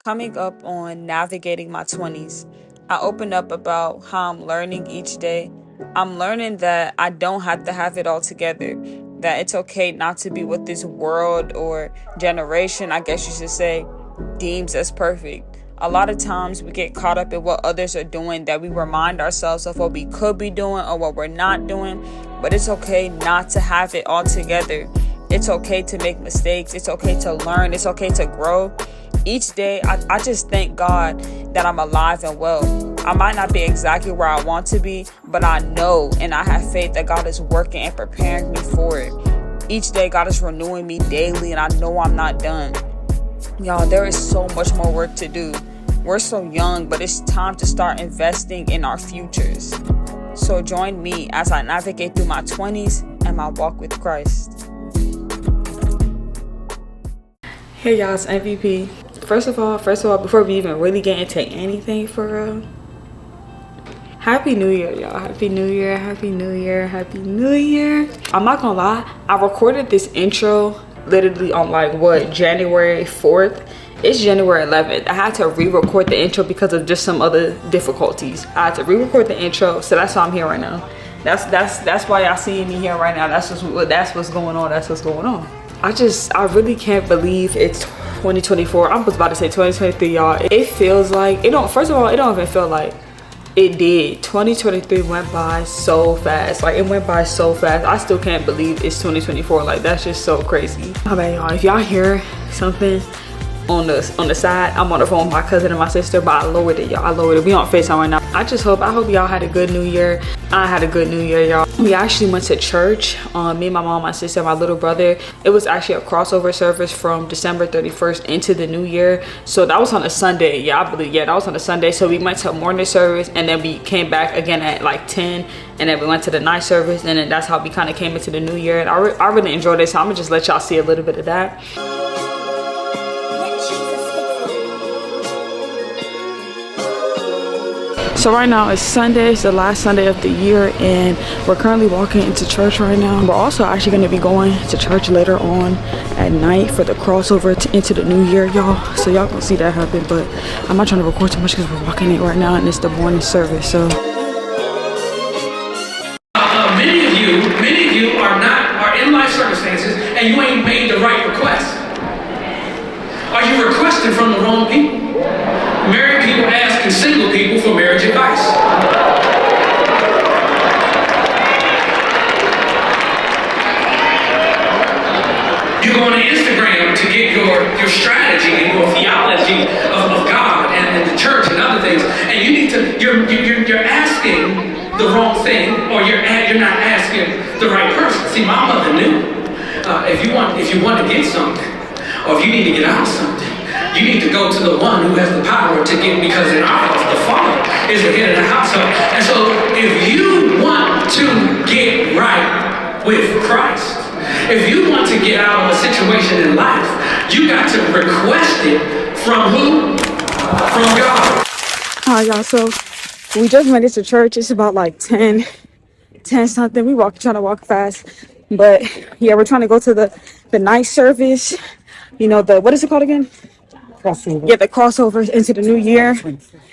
Coming up on navigating my 20s, I opened up about how I'm learning each day. I'm learning that I don't have to have it all together, that it's okay not to be what this world or generation, I guess you should say, deems as perfect. A lot of times we get caught up in what others are doing that we remind ourselves of what we could be doing or what we're not doing, but it's okay not to have it all together. It's okay to make mistakes. It's okay to learn. It's okay to grow. Each day, I just thank God that I'm alive and well. I might not be exactly where I want to be, but I know and I have faith that God is working and preparing me for it. Each day, God is renewing me daily, and I know I'm not done. Y'all, there is so much more work to do. We're so young, but it's time to start investing in our futures. So join me as I navigate through my 20s and my walk with Christ. Hey y'all, it's MVP. First of all, before we even really get into anything for real, Happy New Year, y'all. Happy New Year, Happy New Year, Happy New Year. I'm not gonna lie, I recorded this intro literally on January 4th. It's January 11th. I had to re-record the intro because of just some other difficulties. I had to re-record the intro, so that's why I'm here right now. That's why y'all seeing me here right now. That's what's going on. That's what's going on. I really can't believe it's 2024. I was about to say 2023, y'all. It feels like it don't. First of all, it don't even feel like it did. 2023 went by so fast. Like, it went by so fast. I still can't believe it's 2024. Like, that's just so crazy. My bad, y'all. If y'all hear something on the side, I'm on the phone with my cousin and my sister, but I lowered it, y'all. I lowered it. We on FaceTime right now. I hope y'all had a good New Year. I had a good New Year, y'all. We actually went to church. Me, my mom, my sister, my little brother. It was actually a crossover service from December 31st into the New Year. So that was on a Sunday. Yeah, that was on a Sunday. So we went to morning service, and then we came back again at like 10, and then we went to the night service, and then that's how we kind of came into the New Year. And I really enjoyed it, so I'm gonna just let y'all see a little bit of that. So right now it's Sunday. It's the last Sunday of the year, and we're currently walking into church right now. We're also actually going to be going to church later on at night for the crossover into the new year, y'all. So y'all gonna see that happen, but I'm not trying to record too much because we're walking in right now and it's the morning service. So many of you are in life circumstances and you ain't made the right request. Are you requesting from the wrong people? Married people asking single people for marriage advice. You go on Instagram to get your strategy and your theology of God and the church and other things, and you're asking the wrong thing, or you're not asking the right person. See, my mother knew if you want to get something, or if you need to get out of something, you need to go to the one who has the power to get, because in our house, the father is the head of the household. And so if you want to get right with Christ, if you want to get out of a situation in life, you got to request it from who? From God. All right, y'all, so we just made it to church. It's about like 10 something. Trying to walk fast. But yeah, we're trying to go to the night service. You know, what is it called again? Crossover. Yeah, the crossover into the new year.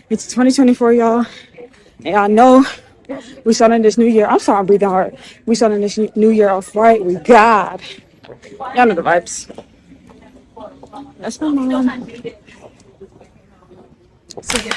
It's 2024, y'all. And I know we starting this new year. I'm sorry, I'm breathing hard. We starting this new year off right with God. Y'all know the vibes. That's my mom. So yeah.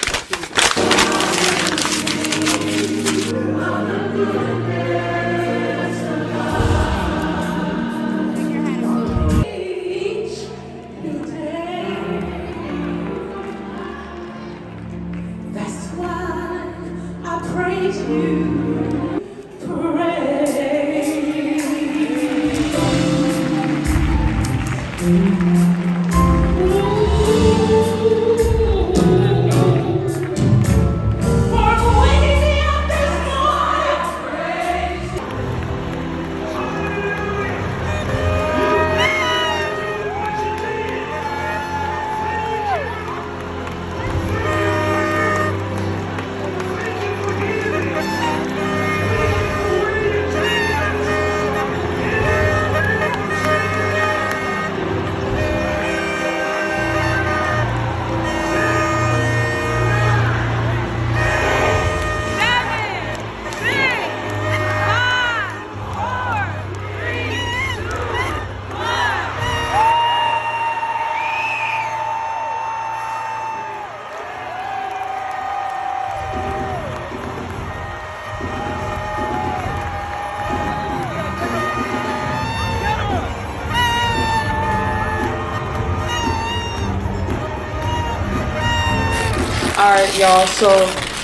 Alright, y'all, so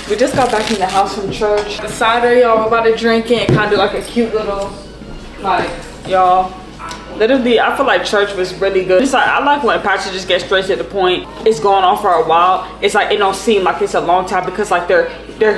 we just got back in the house from church. The cider, y'all, we're about to drink it and kind of do like a cute little, like, y'all. Literally, I feel like church was really good. It's like, I like when pastor just gets straight to the point. It's going on for a while. It's like, it don't seem like it's a long time because like they're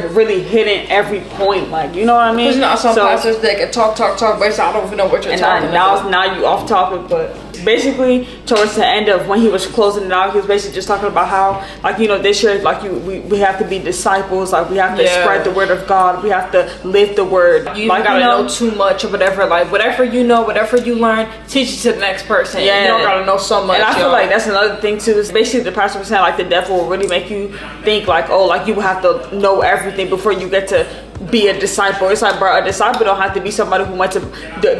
really hitting every point. Like, you know what I mean? There's not some pastors that can talk, but it's, I don't even know what you're talking about. Now you off topic, but basically towards the end of when he was closing it out, he was basically just talking about how, like, you know, this year, like, we have to be disciples, like, we have to spread the word of God, we have to live the word. You like, gotta know too much or whatever, like, whatever you know, whatever you learn, teach it to the next person. Yeah, you don't gotta know so much. And I feel like that's another thing too, is basically the pastor was saying like the devil will really make you think like, oh, like you have to know everything before you get to be a disciple. It's like, bro, a disciple don't have to be somebody who went to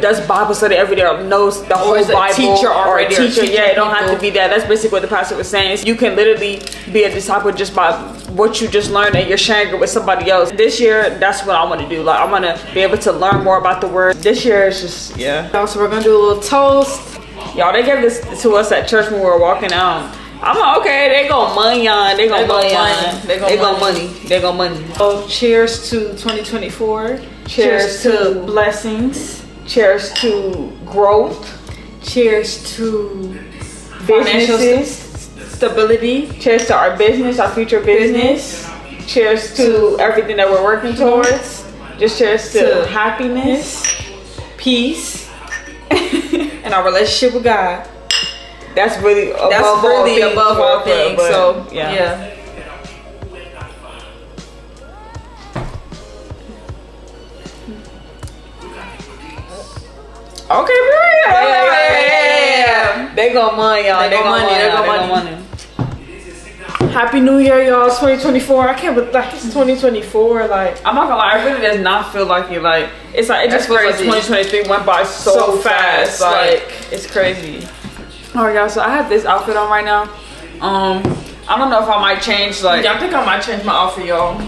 does Bible study every day or knows the whole Bible, teacher or a teacher. Yeah, it don't have to be that. That's basically what the pastor was saying. You can literally be a disciple just by what you just learned and you're sharing it with somebody else. This year, that's what I want to do. Like, I want to be able to learn more about the word. This year is just, yeah. So we're gonna do a little toast. Y'all, they gave this to us at church when we were walking out. I'm like, okay, they gon' money on. They gon' money. So cheers to 2024. Cheers to blessings. Cheers to growth. Cheers to Financial stability. Cheers to our business, our future business. Cheers to everything that we're working towards. Just cheers to happiness, peace, and our relationship with God. That's really above all things. So yeah. Okay, bro. Yeah. They gon' money, y'all. They gon' money. Happy New Year, y'all. It's 2024. I can't believe like it's 2024. Like, I'm not gonna lie, it really does not feel like it. Like, it's like, it just feels like 2023 went by so fast. Like, it's crazy. Alright, y'all, so I have this outfit on right now. I don't know if I might change, like, yeah, I think I might change my outfit, y'all,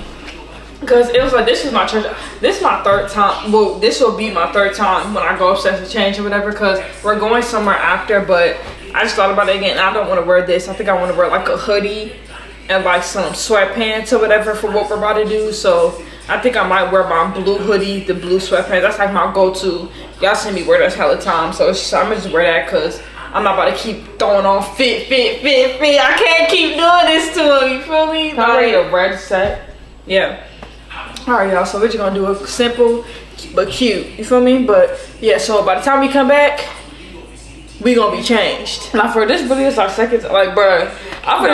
because it was like, this is my church, this is my third time, well, this will be my third time when I go upstairs to change or whatever, because we're going somewhere after. But I just thought about it again, and I don't want to wear this. I think I want to wear like a hoodie and like some sweatpants or whatever for what we're about to do. So I think I might wear my blue hoodie, the blue sweatpants. That's like my go-to. Y'all see me wear this hella time, so it's just, I'm gonna just wear that because I'm not about to keep throwing on fit. I can't keep doing this to him, you feel me? Can I wear a red set? Yeah. Alright, y'all, so we're just gonna do a simple but cute, you feel me? But yeah, so by the time we come back, we gonna be changed. Now for this really is our second, like, bruh, I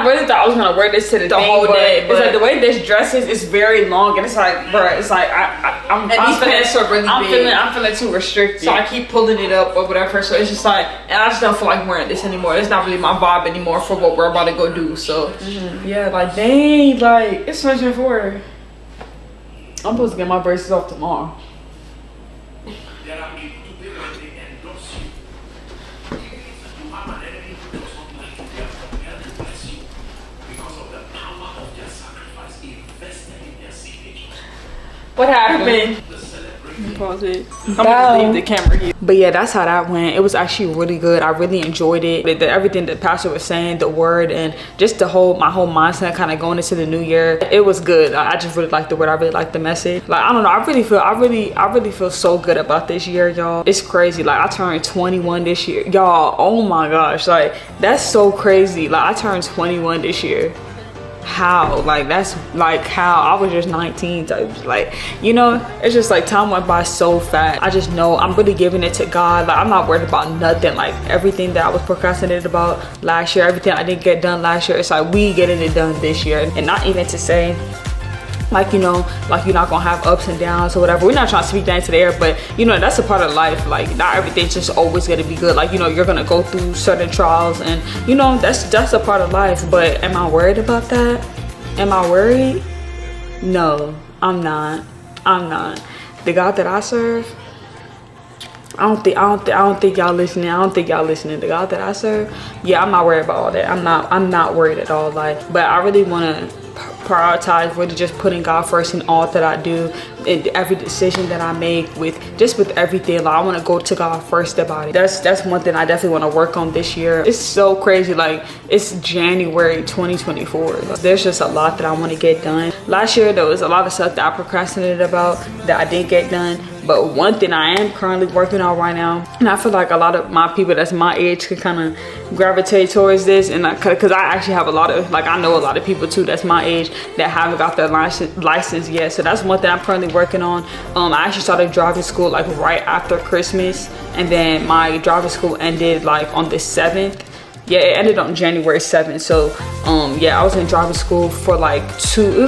really thought I was gonna wear this to the whole day. It's like the way this dress is very long, and it's like, bruh, it's like I'm these pants are really big. I'm feeling too restricted. So I keep pulling it up or whatever. So it's just like, and I just don't feel like wearing this anymore. It's not really my vibe anymore for what we're about to go do. So yeah, like dang, like it's 2024. I'm supposed to get my braces off tomorrow. What happened? Pause it. I'm gonna leave the camera here. But yeah, that's how that went. It was actually really good. I really enjoyed it. Everything the pastor was saying, the word, and just my whole mindset kind of going into the new year. It was good. I just really liked the word. I really liked the message. Like, I don't know. I really feel so good about this year, y'all. It's crazy. Like, I turned 21 this year, y'all. Oh my gosh, like that's so crazy. Like, I turned 21 this year. How? Like, that's like how I was just 19 types. Like, you know, it's just like time went by so fast. I just know I'm really giving it to God. Like, I'm not worried about nothing. Like, everything that I was procrastinated about last year, everything I didn't get done last year, it's like we getting it done this year. And not even to say, like, you know, like you're not gonna have ups and downs or whatever. We're not trying to speak that into the air, but you know, that's a part of life. Like, not everything's just always gonna be good. Like, you know, you're gonna go through certain trials, and you know, that's a part of life. But am I worried about that? Am I worried? No, I'm not. The God that I serve, I don't think y'all listening. The God that I serve, yeah, I'm not worried about all that. I'm not worried at all. Like, but I really want to prioritize really just putting God first in all that I do, in every decision that I make, with everything. Like, I want to go to God first about it. That's one thing I definitely want to work on this year. It's so crazy, like it's January 2024. There's just a lot that I want to get done. Last year there was a lot of stuff that I procrastinated about that I didn't get done, but one thing I am currently working on right now, and I feel like a lot of my people that's my age can kind of gravitate towards this, and because I actually have a lot of, like, I know a lot of people too that's my age that haven't got their license yet. So that's one thing I'm currently working on. I actually started driving school like right after Christmas, and then my driving school ended like on the 7th. Yeah, it ended on January 7th. So yeah, I was in driving school for like 2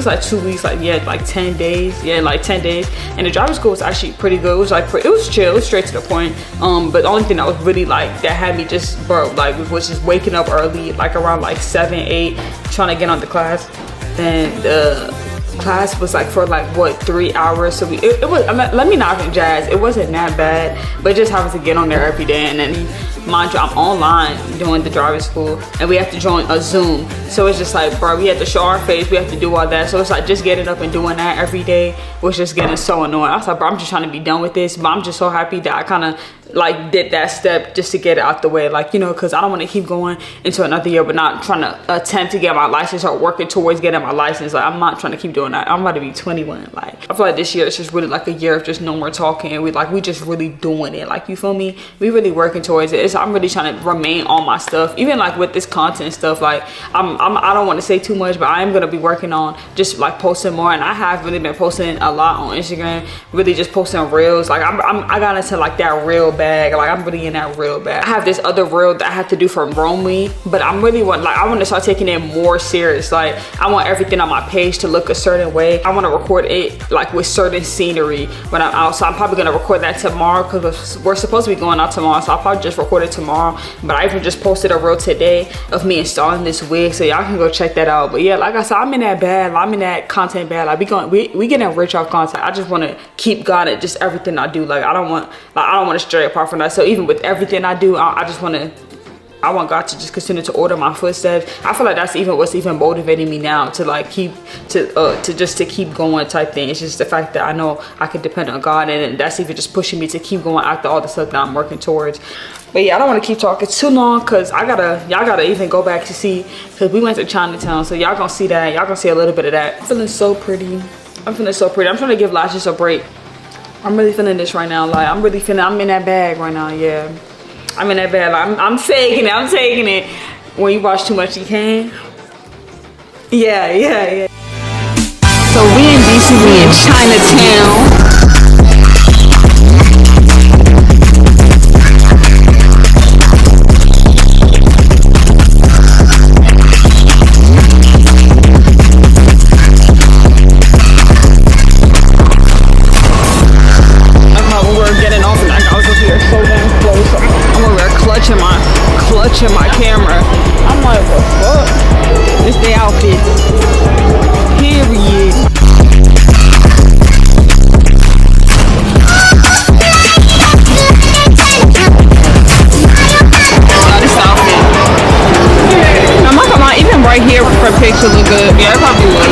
weeks, like, yeah, like 10 days. Yeah, like 10 days. And the driving school was actually pretty good. It was like it was chill, it was straight to the point. But the only thing that was really like that had me just like was just waking up early, like around like 7, 8, trying to get on the class. And the class was like for like what, 3 hours. So it was, I mean, let me not even jazz, it wasn't that bad, but just having to get on there every day. And then mind you, I'm online doing the driving school, and we have to join a Zoom. So it's just like, bro, we have to show our face, we have to do all that. So it's like just getting up and doing that every day was just getting so annoying. I was like, bro, I'm just trying to be done with this. But I'm just so happy that I kind of like did that step just to get it out the way, like, you know, because I don't want to keep going into another year but not trying to attempt to get my license or working towards getting my license. Like, I'm not trying to keep doing that. I'm about to be 21. Like, I feel like this year it's just really like a year of just no more talking. We just really doing it, like, you feel me? We really working towards it. I'm really trying to remain on my stuff, even like with this content stuff. Like, I don't want to say too much, but I am gonna be working on just like posting more, and I have really been posting a lot on Instagram, really just posting reels. Like, I got into like that reel bag. Like, I'm really in that reel bag. I have this other reel that I have to do for Rome Week, but I want to start taking it more serious. Like, I want everything on my page to look a certain way. I want to record it like with certain scenery when I'm out. So I'm probably gonna record that tomorrow, because we're supposed to be going out tomorrow. So I'll probably just record it tomorrow. But I even just posted a reel today of me installing this wig, so y'all can go check that out. But yeah, like I said, I'm in that bag. I'm in that content bag. Like, we getting rich off content. I just want to keep God at just everything I do. Like, I don't want to stray apart from that. So even with everything I do, I want God to just continue to order my footsteps. I feel like that's even what's even motivating me now to like keep going type thing. It's just the fact that I know I can depend on God, and that's even just pushing me to keep going after all the stuff that I'm working towards. But yeah, I don't want to keep talking too long, because y'all gotta even go back to see, because we went to Chinatown, so y'all gonna see that. Y'all gonna see a little bit of that. I'm feeling so pretty. I'm trying to give lashes a break. I'm really feeling this right now. Like, I'm in that bag right now. Yeah, I'm in that bag. Like, I'm taking it. When you watch too much, you can. Yeah. So we in DC, we in Chinatown. Clutching my camera. I'm like, what the fuck? This the outfit. Period. This outfit. I'm not gonna lie, even right here for a picture look good. Yeah, it probably would.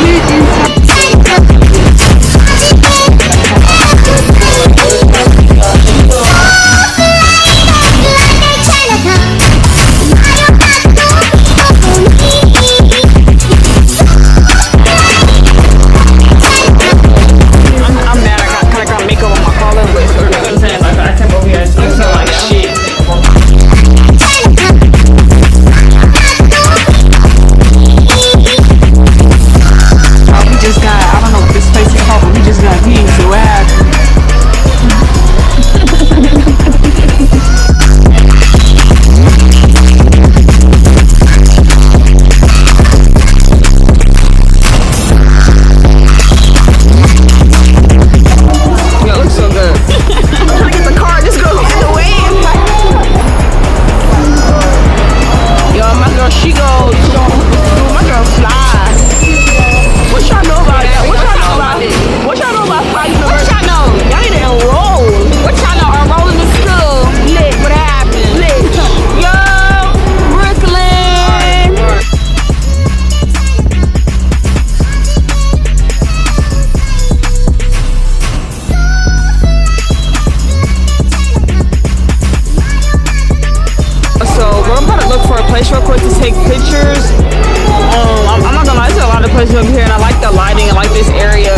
village over here, and I like the lighting. I like this area,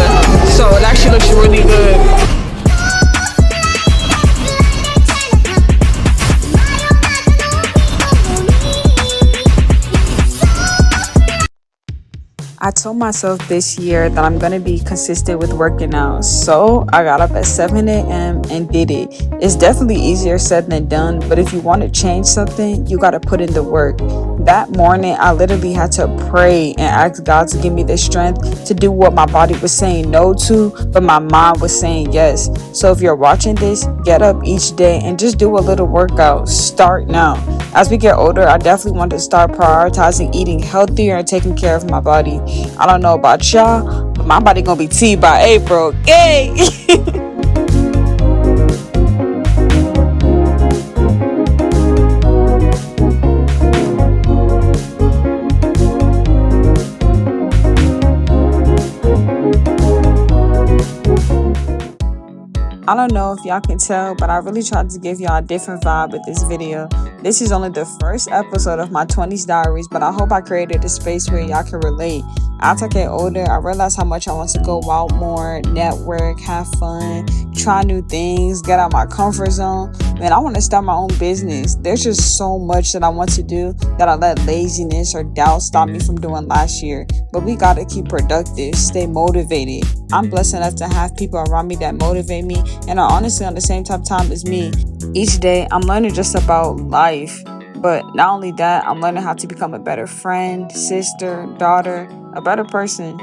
so it actually looks really good. I told myself this year that I'm gonna be consistent with working out, so I got up at 7 a.m. and did it. It's definitely easier said than done, but if you want to change something, you gotta put in the work. That morning, I literally had to pray and ask God to give me the strength to do what my body was saying no to, but my mind was saying yes. So if you're watching this, get up each day and just do a little workout. Start now. As we get older, I definitely want to start prioritizing eating healthier and taking care of my body. I don't know about y'all, but my body gonna be T by April. Yay! I don't know if y'all can tell, but I really tried to give y'all a different vibe with this video. This is only the first episode of my 20s diaries, but I hope I created a space where y'all can relate. As I get older, I realize how much I want to go out more, network, have fun, try new things, get out my comfort zone. Man, I want to start my own business. There's just so much that I want to do that I let laziness or doubt stop me from doing last year. But we gotta keep productive, stay motivated. I'm blessed enough to have people around me that motivate me and are honestly on the same type of time as me. Each day, I'm learning just about life. But not only that, I'm learning how to become a better friend, sister, daughter, a better person.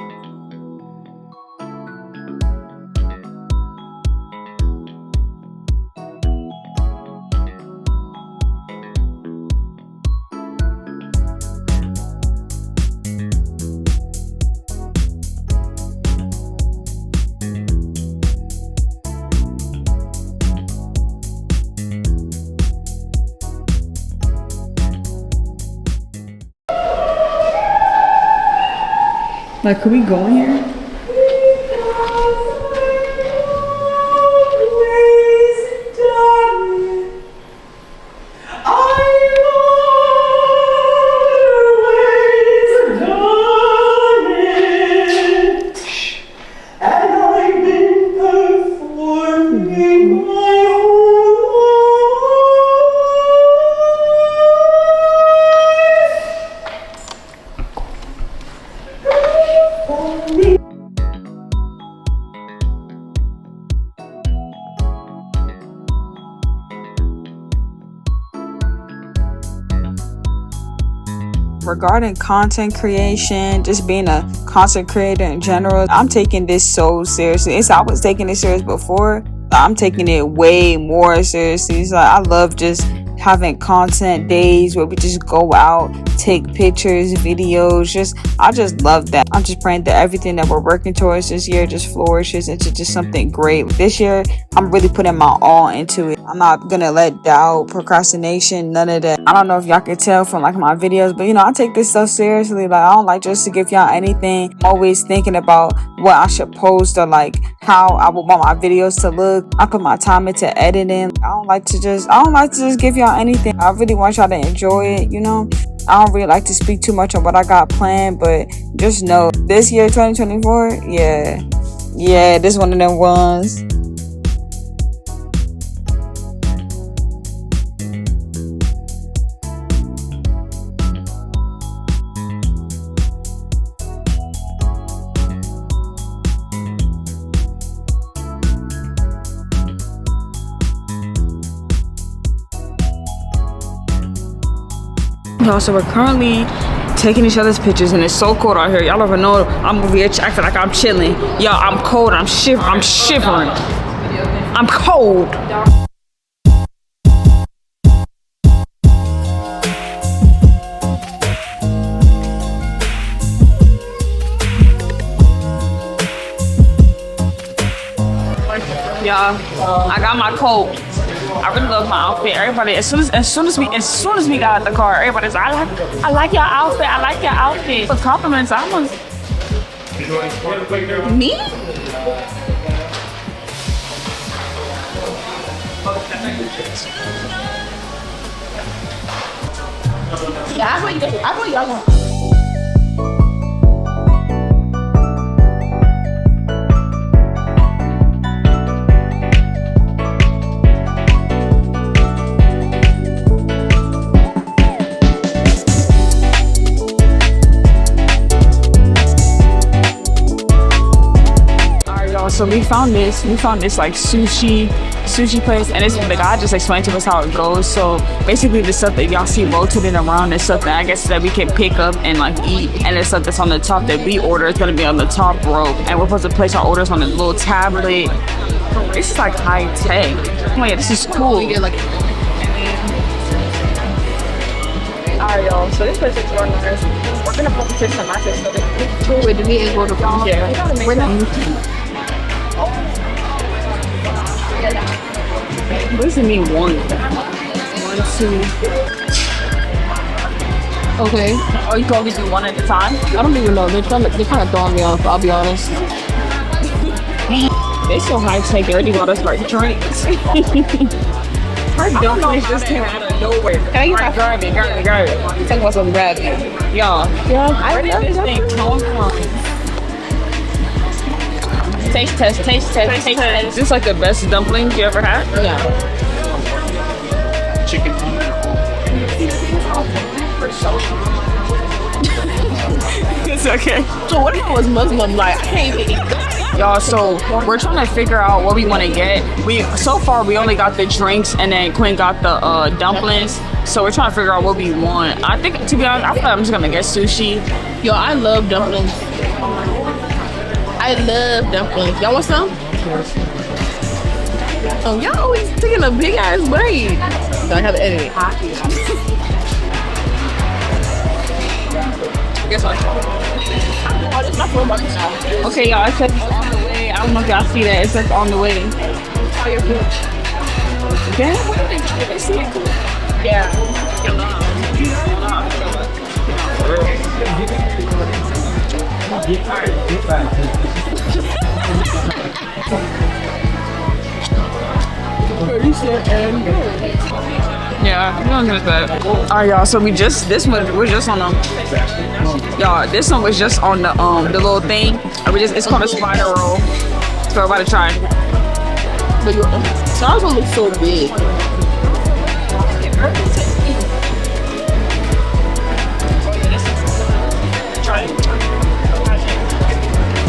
Like, could we go in here? Regarding content creation, just being a content creator in general, I'm taking this so seriously. I was taking it serious before. I'm taking it way more seriously. So I love just having content days where we just go out, take pictures, videos. I just love that. I'm just praying that everything that we're working towards this year just flourishes into just something great. This year, I'm really putting my all into it. I'm not gonna let doubt, procrastination, none of that. I don't know if y'all can tell from like my videos, but I take this stuff seriously. Like, I don't like just to give y'all anything. I'm always thinking about what I should post or like how I would want my videos to look. I put my time into editing. I don't like to just give y'all anything. I really want y'all to enjoy it, I don't really like to speak too much on what I got planned, but just know this year 2024, yeah, this one of them ones. Y'all, so we're currently taking each other's pictures, and it's so cold out here. Y'all ever know I'm over here acting like I'm chilling? Y'all, I'm cold. I'm shivering. I'm cold. Y'all, I got my coat. I really love my outfit. Everybody, as soon as we got out the car, everybody's like, I like your outfit. I like your outfit. For compliments, I was me. Yeah, I want y'all. so we found this like sushi place, and it's the guy just explained to us how it goes. So basically the stuff that y'all see rotating around is stuff that I guess that we can pick up and like eat, and the stuff that's on the top that we order is gonna be on the top row, and we're supposed to place our orders on a little tablet. This is like high tech. Oh yeah, this is cool. We get like. Alright, y'all. So this place is really nice. We're gonna probably take some matches. Wait, the meat is going to come. Yeah. We're not. What does it mean? 1, 2. Okay. Oh, you can only do 1 at a time? I don't even know. They're kind of throwing me off. I'll be honest. They're so high tech. They already got us like drinks. Her dumplings just came out of nowhere. Can I get my grab it? Talk about some gravy. Y'all, Yeah, where did this thing come from? Taste test. Is this like the best dumplings you ever had? Yeah. Chicken. It's okay. So what if I was Muslim? Like, I can't even eat. Y'all, so we're trying to figure out what we want to get. So far we only got the drinks, and then Quinn got the dumplings. So we're trying to figure out what we want. I think, to be honest, I feel like I'm just gonna get sushi. Yo, I love dumplings. Y'all want some? Oh, y'all always taking a big ass bite. So I have to edit it. Guess what? Oh, this is my phone box now. Okay, y'all, it says it's on the way. I don't know if y'all see that. It says on the way. How your food? Yeah, what do they see it? Yeah. Yeah, you don't get that. Alright, y'all. So we're just on y'all. This one was just on the little thing. It's called a spider roll. So we're about to try. But your size one looks so big.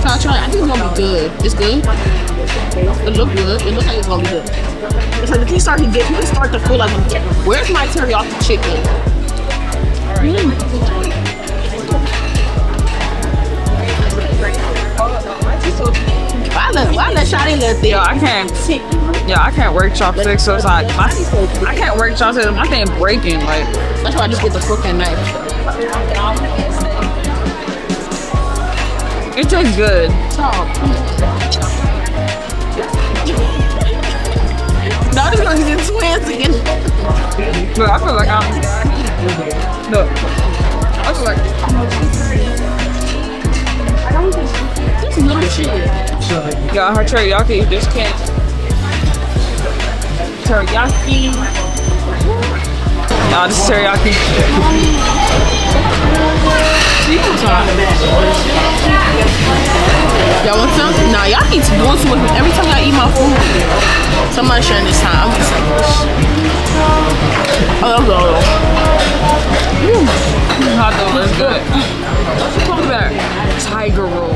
Can I try it? I think it's gonna be good. It's good. It look good. It looks like it's gonna be good. It's like if you start to feel like, where's my teriyaki chicken? Why let Shawty let there? Yo, I can't work chopsticks, so it's like I can't work chopsticks. My thing breaking. Like That's why I just get the fork and knife. it tastes good. Now this gonna get twins again. Look, I feel like look. I feel like This little shit. yeah, her teriyaki you just can't. Teriyaki. Nah, this is teriyaki. Y'all want some? Nah, y'all keep doing too much. Every time y'all eat my food, somebody's sharing this time. I'm just oh, that's all. Hot dog is good. Look at that. Tiger roll.